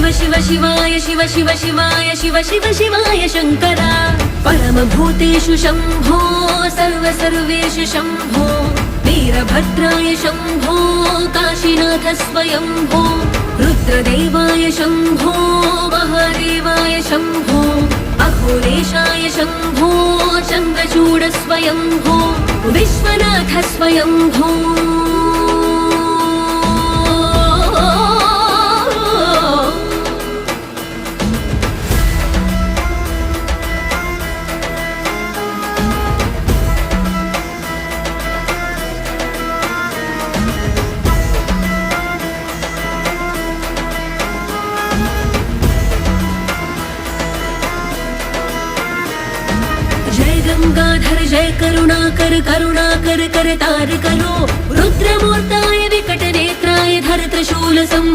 शिव शिव शिवाय शिव शिव शिवाय शिव शिव शिवाय शङ्करा परमभूतेषु शम्भो सर्वेषु शम्भो वीरभद्राय शम्भो काशीनाथ स्वयंभो रुद्रदेवाय शम्भो महादेवाय शम्भो अघोरेशाय शम्भो चन्द्रचूड स्वयंभो विश्वनाथ स्वयंभो गंगाधर जय करुणाकर करुणाकर कर तार करो रुद्रमूर्ताय विकट नेत्राय धर त्रिशूल संहार